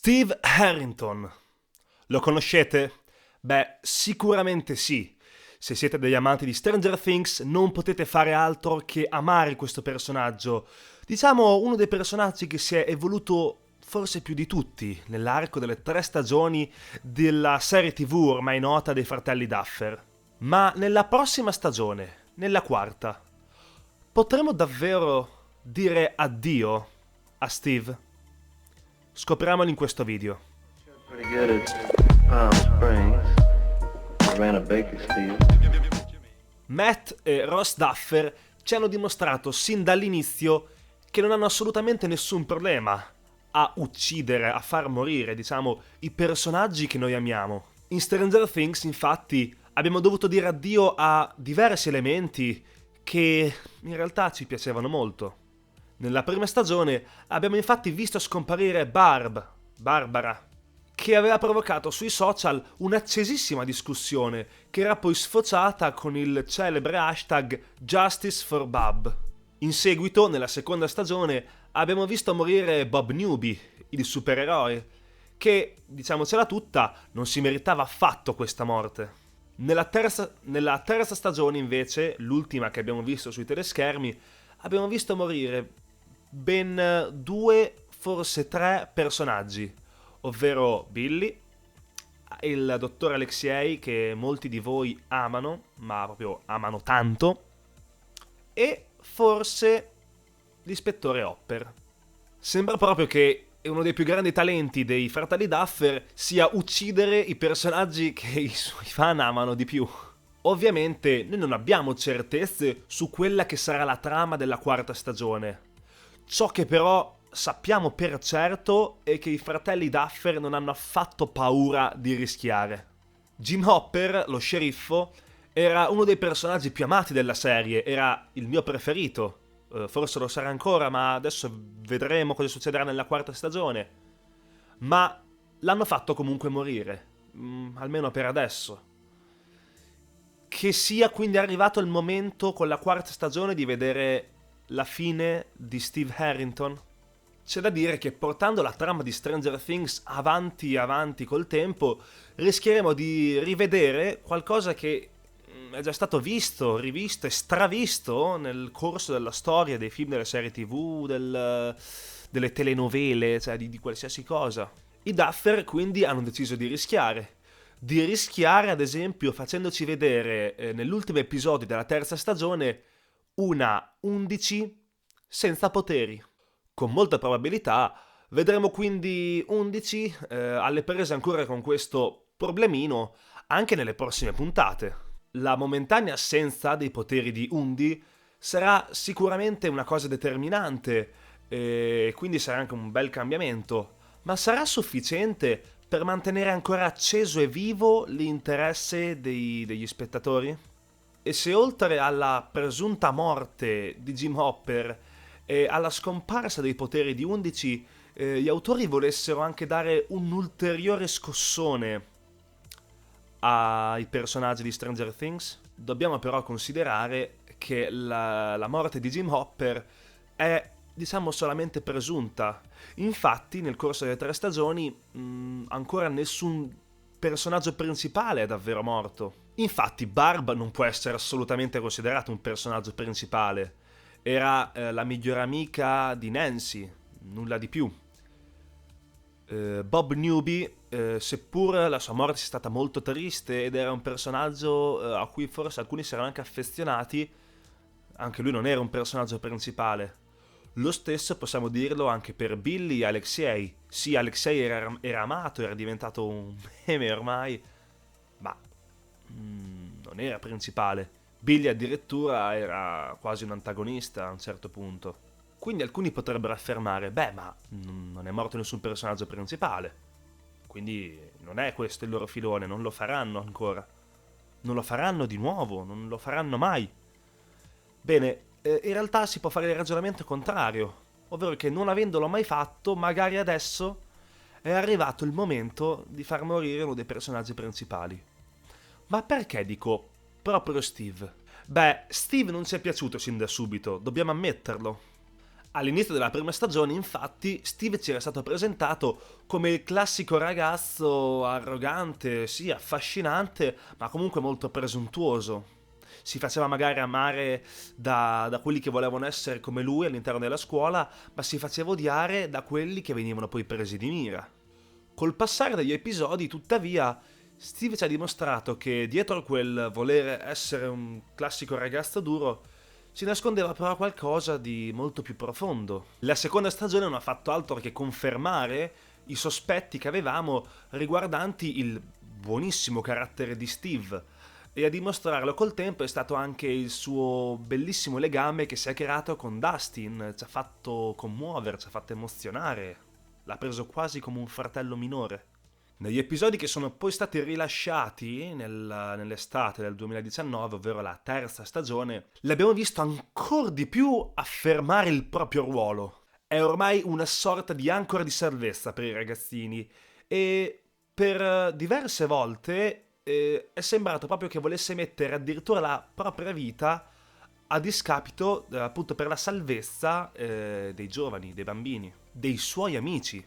Steve Harrington. Lo conoscete? Beh, sicuramente sì. Se siete degli amanti di Stranger Things non potete fare altro che amare questo personaggio. Diciamo uno dei personaggi che si è evoluto forse più di tutti nell'arco delle 3 stagioni della serie TV ormai nota dei fratelli Duffer. Ma nella prossima stagione, nella quarta, potremo davvero dire addio a Steve? Scopriamolo in questo video. Pretty good at Palm Springs. I ran a bakery. Matt e Ross Duffer ci hanno dimostrato sin dall'inizio che non hanno assolutamente nessun problema a uccidere, a far morire, diciamo, i personaggi che noi amiamo. In Stranger Things, infatti, abbiamo dovuto dire addio a diversi elementi che in realtà ci piacevano molto. Nella prima stagione abbiamo infatti visto scomparire Barbara, che aveva provocato sui social un'accesissima discussione che era poi sfociata con il celebre hashtag Justice for Bub. In seguito, nella seconda stagione, abbiamo visto morire Bob Newby, il supereroe, che, diciamocela tutta, non si meritava affatto questa morte. Nella terza stagione, invece, l'ultima che abbiamo visto sui teleschermi, abbiamo visto morire ben 2, forse 3 personaggi, ovvero Billy, il dottor Alexei che molti di voi amano, ma proprio amano tanto, e forse l'ispettore Hopper. Sembra proprio che uno dei più grandi talenti dei fratelli Duffer sia uccidere i personaggi che i suoi fan amano di più. Ovviamente noi non abbiamo certezze su quella che sarà la trama della quarta stagione. Ciò che però sappiamo per certo è che i fratelli Duffer non hanno affatto paura di rischiare. Jim Hopper, lo sceriffo, era uno dei personaggi più amati della serie, era il mio preferito. Forse lo sarà ancora, ma adesso vedremo cosa succederà nella quarta stagione. Ma l'hanno fatto comunque morire, almeno per adesso. Che sia quindi arrivato il momento con la quarta stagione di vedere la fine di Steve Harrington? C'è da dire che portando la trama di Stranger Things avanti col tempo, rischieremo di rivedere qualcosa che è già stato visto, rivisto e stravisto nel corso della storia dei film, delle serie TV, delle telenovele, cioè di qualsiasi cosa. I Duffer quindi hanno deciso di rischiare. Di rischiare, ad esempio, facendoci vedere nell'ultimo episodio della terza stagione una 11 senza poteri. Con molta probabilità vedremo quindi 11 alle prese ancora con questo problemino anche nelle prossime puntate. La momentanea assenza dei poteri di Undy sarà sicuramente una cosa determinante e quindi sarà anche un bel cambiamento, ma sarà sufficiente per mantenere ancora acceso e vivo l'interesse degli spettatori? E se oltre alla presunta morte di Jim Hopper e alla scomparsa dei poteri di 11, gli autori volessero anche dare un ulteriore scossone ai personaggi di Stranger Things, dobbiamo però considerare che la morte di Jim Hopper è, diciamo, solamente presunta. Infatti, nel corso delle 3 stagioni, ancora nessun personaggio principale è davvero morto. Infatti Barb non può essere assolutamente considerato un personaggio principale. Era la migliore amica di Nancy, nulla di più. Bob Newby, seppur la sua morte sia stata molto triste ed era un personaggio a cui forse alcuni si erano anche affezionati, anche lui non era un personaggio principale. Lo stesso possiamo dirlo anche per Billy e Alexei. Sì, Alexei era amato, era diventato un meme ormai, ma non era principale. Billy addirittura era quasi un antagonista a un certo punto. Quindi alcuni potrebbero affermare, beh, ma non è morto nessun personaggio principale. Quindi non è questo il loro filone, non lo faranno ancora. Non lo faranno di nuovo, non lo faranno mai. Bene, in realtà si può fare il ragionamento contrario, ovvero che non avendolo mai fatto, magari adesso è arrivato il momento di far morire uno dei personaggi principali. Ma perché dico proprio Steve? Beh, Steve non ci è piaciuto sin da subito, dobbiamo ammetterlo. All'inizio della prima stagione, infatti, Steve ci era stato presentato come il classico ragazzo arrogante, sì, affascinante, ma comunque molto presuntuoso. Si faceva magari amare da quelli che volevano essere come lui all'interno della scuola, ma si faceva odiare da quelli che venivano poi presi di mira. Col passare degli episodi, tuttavia, Steve ci ha dimostrato che dietro quel voler essere un classico ragazzo duro si nascondeva però qualcosa di molto più profondo. La seconda stagione non ha fatto altro che confermare i sospetti che avevamo riguardanti il buonissimo carattere di Steve, e a dimostrarlo col tempo è stato anche il suo bellissimo legame che si è creato con Dustin. Ci ha fatto commuovere, ci ha fatto emozionare, l'ha preso quasi come un fratello minore. Negli episodi che sono poi stati rilasciati nell'estate del 2019, ovvero la terza stagione, l'abbiamo visto ancora di più affermare il proprio ruolo. È ormai una sorta di ancora di salvezza per i ragazzini e per diverse volte è sembrato proprio che volesse mettere addirittura la propria vita a discapito appunto per la salvezza dei giovani, dei bambini, dei suoi amici.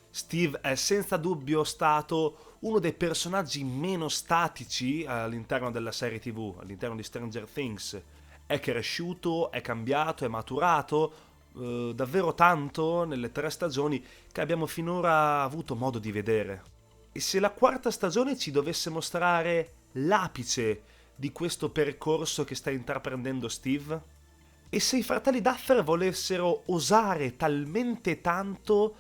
Steve è senza dubbio stato uno dei personaggi meno statici all'interno della serie TV, all'interno di Stranger Things. È cresciuto, è cambiato, è maturato davvero tanto nelle 3 stagioni che abbiamo finora avuto modo di vedere. E se la quarta stagione ci dovesse mostrare l'apice di questo percorso che sta intraprendendo Steve? E se i fratelli Duffer volessero osare talmente tanto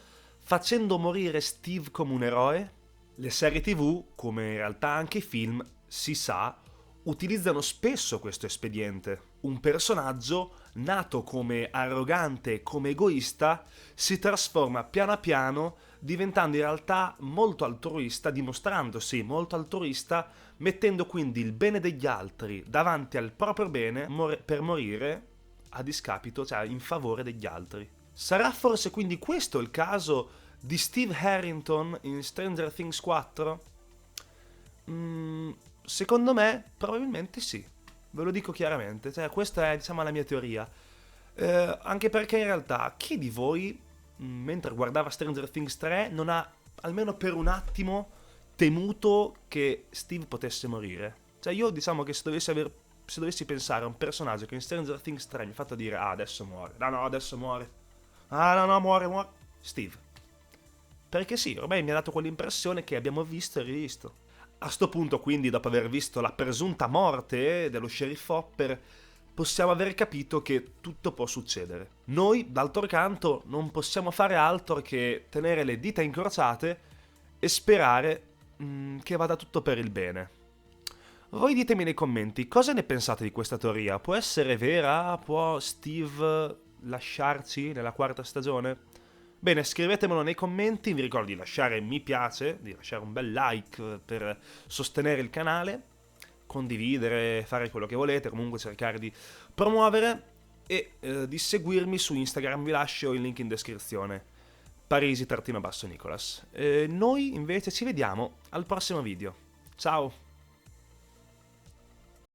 facendo morire Steve come un eroe? Le serie TV, come in realtà anche i film, si sa, utilizzano spesso questo espediente. Un personaggio, nato come arrogante, come egoista, si trasforma piano a piano, diventando in realtà molto altruista, dimostrandosi molto altruista, mettendo quindi il bene degli altri davanti al proprio bene per morire a discapito, cioè in favore degli altri. Sarà forse quindi questo il caso di Steve Harrington in Stranger Things 4? Secondo me probabilmente sì, ve lo dico chiaramente, cioè questa è diciamo la mia teoria, anche perché in realtà chi di voi mentre guardava Stranger Things 3 non ha almeno per un attimo temuto che Steve potesse morire? Cioè io diciamo che se dovessi pensare a un personaggio che in Stranger Things 3 mi ha fatto dire adesso muore, no adesso muore, no muore, Steve. Perché sì, ormai mi ha dato quell'impressione che abbiamo visto e rivisto. A sto punto, quindi, dopo aver visto la presunta morte dello sheriff Hopper, possiamo aver capito che tutto può succedere. Noi, d'altro canto, non possiamo fare altro che tenere le dita incrociate e sperare che vada tutto per il bene. Voi ditemi nei commenti cosa ne pensate di questa teoria. Può essere vera? Può Steve lasciarci nella quarta stagione? Bene, scrivetemelo nei commenti, vi ricordo di lasciare mi piace, di lasciare un bel like per sostenere il canale, condividere, fare quello che volete, comunque cercare di promuovere e di seguirmi su Instagram, vi lascio il link in descrizione, Parisi-Nicolas. Noi invece ci vediamo al prossimo video, ciao!